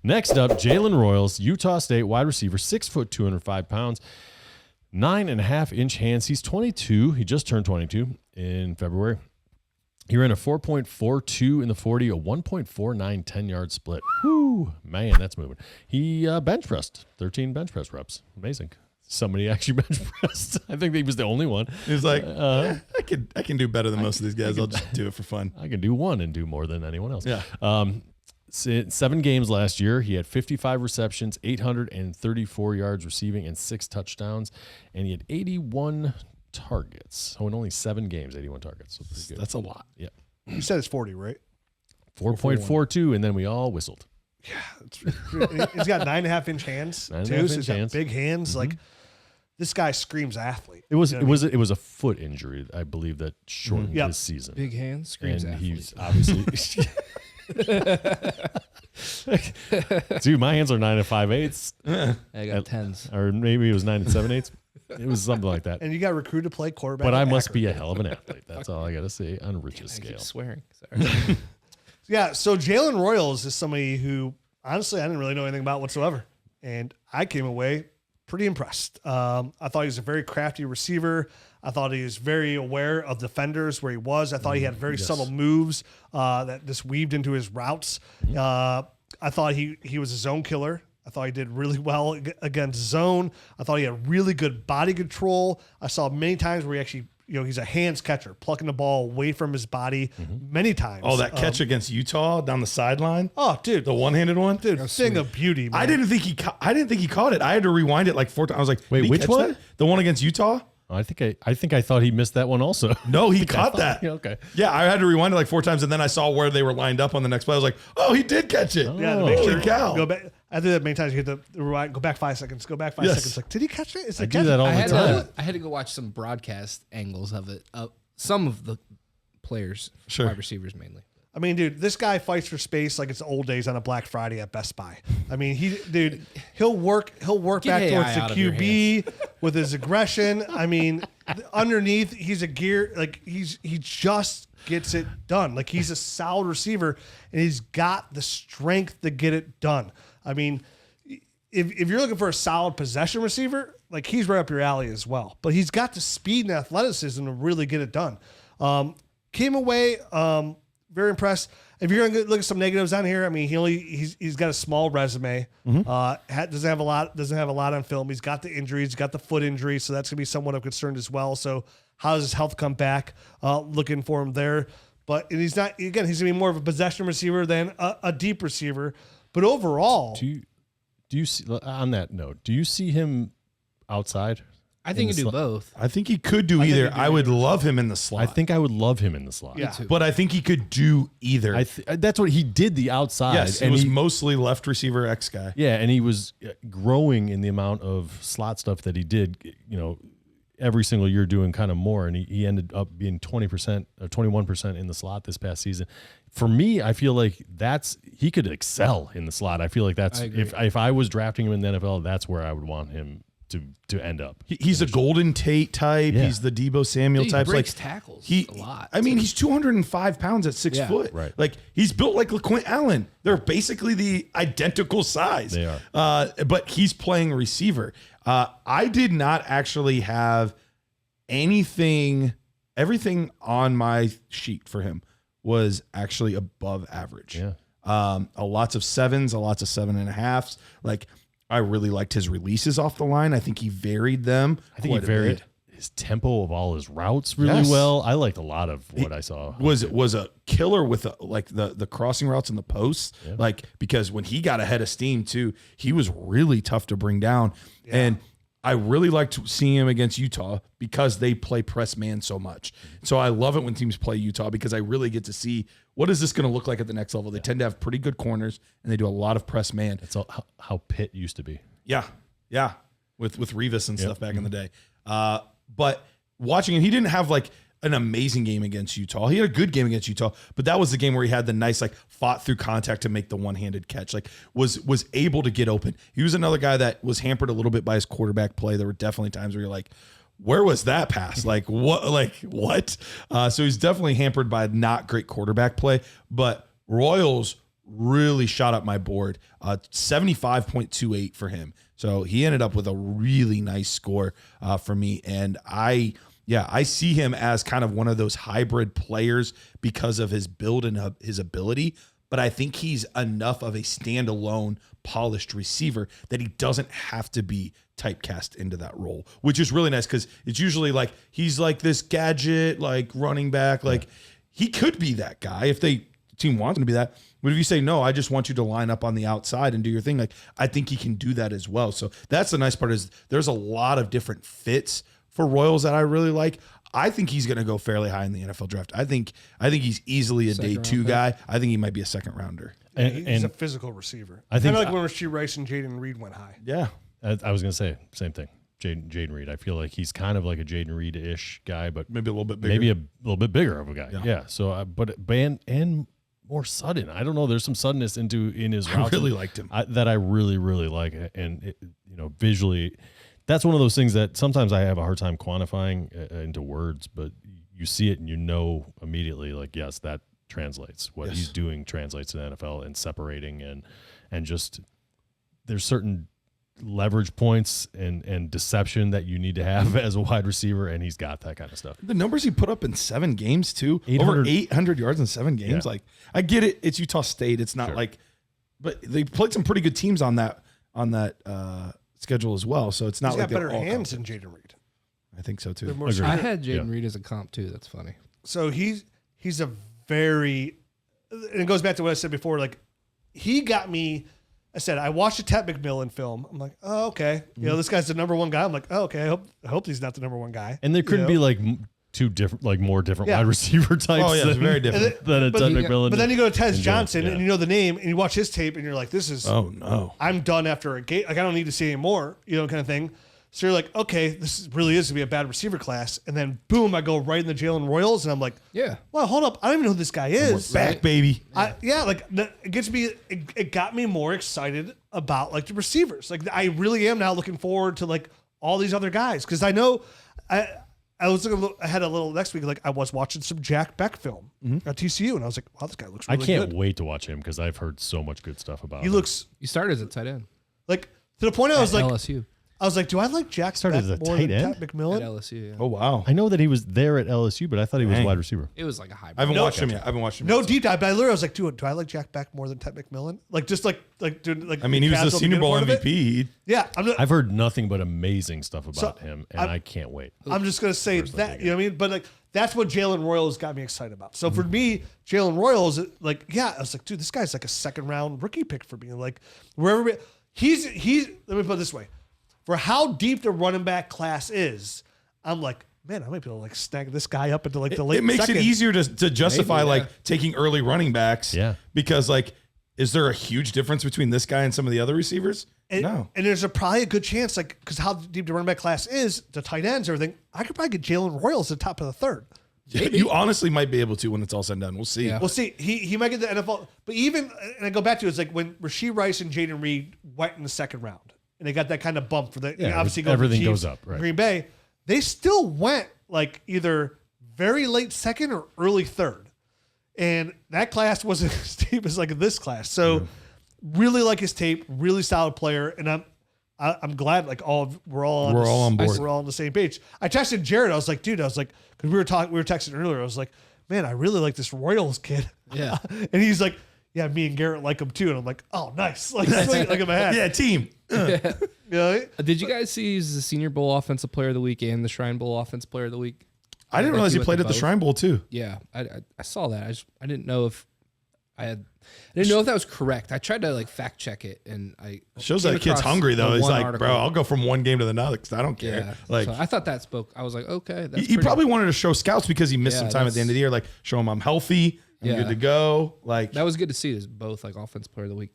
Next up, Jalen Royals, Utah State wide receiver, 6 foot, 205 pounds, 9.5-inch hands. He's 22. He just turned 22 in February. He ran a 4.42 in the 40, a 1.49 10-yard split. Whoo, man, that's moving. He bench pressed 13 bench press reps. Amazing. Somebody actually bench pressed. I think he was the only one. He was like, I can do better than most of these guys. I'll just do it for fun. I can do one and do more than anyone else. Yeah. 7 games last year. He had 55 receptions, 834 yards receiving, and 6 touchdowns. And he had 81 targets. Oh, in only 7 games, 81 targets. So pretty good. That's a lot. Yeah. You said it's 40, right? 4.42, and then we all whistled. Yeah. He's got 9.5-inch hands, too. So he's got big hands. Mm-hmm. Like, this guy screams athlete. It was a foot injury, I believe, that shortened his season. Big hands, screams and athlete. He's obviously... Dude, my hands are 9 5/8. I got 10s. Or maybe it was 9 7/8. It was something like that. And you got recruited to play quarterback. But I must be a hell of an athlete. That's all I got to say on Rich's scale. I keep swearing. Sorry. Yeah, so Jalen Royals is somebody who, honestly, I didn't really know anything about whatsoever. And I came away pretty impressed. I thought he was a very crafty receiver. I thought he was very aware of defenders where he was. I thought he had very subtle moves that just weaved into his routes. I thought he was a zone killer. I thought he did really well against zone. I thought he had really good body control. I saw many times where he actually, he's a hands catcher, plucking the ball away from his body many times. Oh, that catch against Utah down the sideline. Oh, dude, the one-handed one, dude, thing of beauty. Man. I didn't think he caught it. I had to rewind it like 4 times. I was like, wait, which one? That? The one against Utah. I think I thought he missed that one also. No, he caught that. Okay. Yeah, I had to rewind it like 4 times, and then I saw where they were lined up on the next play. I was like, oh, he did catch it. Yeah, to make sure. Cow. Go back. I did that many times. You hit the rewind, go back 5 seconds, go back 5 seconds. Like, did he catch it? I do that all the time. I had to go watch some broadcast angles of it. Some of the players, wide receivers mainly. I mean, dude, this guy fights for space like it's the old days on a Black Friday at Best Buy. I mean, he'll work back towards the QB with his aggression. I mean, underneath he's a gear, like he just gets it done. Like, he's a solid receiver and he's got the strength to get it done. I mean, if you're looking for a solid possession receiver, like, he's right up your alley as well. But he's got the speed and athleticism to really get it done. Came away very impressed. If you're going to look at some negatives on here, I mean, he's got a small resume. Doesn't have a lot on film. He's got the injuries, he's got the foot injury, so that's going to be somewhat of concern as well. So how does his health come back? Looking for him there. But he's not, again, he's going to be more of a possession receiver than a deep receiver. But overall, do you see, on that note, do you see him outside? I think he do both. I think he could do either. I would love him in the slot. I think I would love him in the slot. Yeah. But I think he could do either. That's what he did, the outside. Yes, and he was mostly left receiver X guy. Yeah, and he was growing in the amount of slot stuff that he did, every single year doing kind of more, and he ended up being 20% or 21% in the slot this past season. For me, I feel like he could excel in the slot. I feel like that's if I was drafting him in the NFL, that's where I would want him to end up. He's a Golden Tate type. Yeah. He's the Debo Samuel type. He breaks tackles a lot. I mean, he's 205 pounds at 6 foot. Right. Like, he's built like LaQuint Allen. They're basically the identical size. They are. But he's playing receiver. I did not actually have everything on my sheet for him was actually above average. Yeah. Lots of 7s, lots of 7.5s. Like, I really liked his releases off the line. I think he varied them. I think he varied his tempo of all his routes really well. I liked a lot of what I saw. Was a killer with the crossing routes and the posts. Yeah. Like, because when he got ahead of steam too, he was really tough to bring down. Yeah. And I really liked seeing him against Utah because they play press man so much. So I love it when teams play Utah because I really get to see what is this going to look like at the next level. They tend to have pretty good corners and they do a lot of press man. That's how Pitt used to be. Yeah. With Revis and stuff back in the day. But watching it, he didn't have like an amazing game against Utah. He had a good game against Utah, but that was the game where he had the nice, like, fought through contact to make the one-handed catch, like was able to get open. He was another guy that was hampered a little bit by his quarterback play. There were definitely times where you're like, where was that pass? Like, what? So he's definitely hampered by not great quarterback play, but Royals really shot up my board. 75.28 for him. So he ended up with a really nice score for me. And I see him as kind of one of those hybrid players because of his build and his ability. But I think he's enough of a standalone polished receiver that he doesn't have to be typecast into that role, which is really nice because it's usually like he's like this gadget, like running back. Like he could be that guy if the team wants him to be that. But if you say, no, I just want you to line up on the outside and do your thing, like I think he can do that as well. So that's the nice part is there's a lot of different fits for Royals that I really like. I think he's going to go fairly high in the NFL draft. I think he's easily a day 2 guy. I think he might be a second rounder. He's a physical receiver. I think like when Rashee Rice and Jaden Reed went high. Yeah. I was going to say same thing. Jaden Reed. I feel like he's kind of like a Jaden Reed-ish guy, but maybe a little bit bigger. Maybe a little bit bigger of a guy. Yeah. So, and more sudden. I don't know. There's some suddenness in his route. I really liked him. That I really, really like. And visually, that's one of those things that sometimes I have a hard time quantifying into words, but you see it and you know immediately, like, yes, that translates. What he's doing translates to the NFL and separating and just there's certain leverage points and deception that you need to have as a wide receiver, and he's got that kind of stuff. The numbers he put up in 7 games too, over 800 yards in 7 games. Yeah. Like I get it, it's Utah State. It's not but they played some pretty good teams on that schedule as well. So it's not he's like got better hands than Jaden Reed. I think so too. I had Jaden Reed as a comp too. That's funny. So he's a very, and it goes back to what I said before. Like he got me. I said I watched a Ted McMillan film. I'm like, oh okay, this guy's the number 1 guy. I'm like, oh, okay. I hope he's not the number 1 guy. And there couldn't be like two different, like more different wide receiver types. Oh yeah, it's very different than a Ted McMillan. But then you go to Tez Johnson and you know the name and you watch his tape and you're like, this is. Oh no. I'm done after a game. Like I don't need to see any more. Kind of thing. So you're like, okay, this really is to be a bad receiver class. And then boom, I go right in the Jalen Royals, and I'm like, well, hold up, I don't even know who this guy is. Back, baby. It gets me. It got me more excited about like the receivers. Like I really am now looking forward to like all these other guys because I know I was looking. I had a little next week. Like I was watching some Jack Beck film at TCU, and I was like, wow, this guy looks really good. I can't wait to watch him because I've heard so much good stuff about him. You started as a tight end. Like to the point I was like LSU. I was like, do I like Jack started as a more tight than end Ted McMillan? At LSU, yeah. Oh wow. I know that he was there at LSU, but I thought he was wide receiver. It was like a hybrid. I haven't watched him yet. No deep dive, but I literally was like, dude, do I like Jack Beck more than Ted McMillan? Like just like dude, like. I mean, he was the Senior Bowl MVP. Yeah, I've heard nothing but amazing stuff about him, and I can't wait. I'm just gonna say that, you know what I mean? But like that's what Jalen Royals got me excited about. So for me, Jalen Royals, like, I was like, dude, this guy's like a 2nd round rookie pick for me. Like wherever he's. Let me put it this way. For how deep the running back class is, I'm like, man, I might be able to like snag this guy up into like the late. It makes second. it easier to justify taking early running backs. Yeah. Because like, is there a huge difference between this guy and some of the other receivers? No. And there's probably a good chance, like, because how deep the running back class is, the tight ends, everything. I could probably get Jalen Royals at the top of the 3rd. You honestly might be able to when it's all said and done. We'll see. Yeah. We'll see. He might get the NFL, but even and I go back to it's like when Rashee Rice and Jaden Reed went in the 2nd round. And they got that kind of bump for the obviously everything Chiefs, goes up, right? Green Bay, they still went like either very late 2nd or early 3rd, and that class wasn't as deep as like this class. So, really like his tape, really solid player, and I'm glad like we're all on board, we're all on the same page. I texted Jared, I was like, dude, because we were texting earlier, I was like, man, I really like this Royals kid, and he's like. Yeah, me and Garrett like him too, and I'm like, oh, nice, like sweet, like in my head. Yeah, team. Did you guys see he's the Senior Bowl Offensive Player of the Week and the Shrine Bowl Offensive Player of the Week? I didn't realize he played at the Shrine Bowl too. Yeah, I saw that. I didn't know if I didn't know if that was correct. I tried to like fact check it, and I shows that kid's hungry though. He's like, bro, I'll go from one game to the next. I don't care. Yeah, like so I thought that spoke. I was like, okay, that's he probably wanted to show scouts because he missed some time at the end of the year. Like, show him I'm healthy. I'm good to go. Like that was good to see. Is both like Offensive Player of the Week.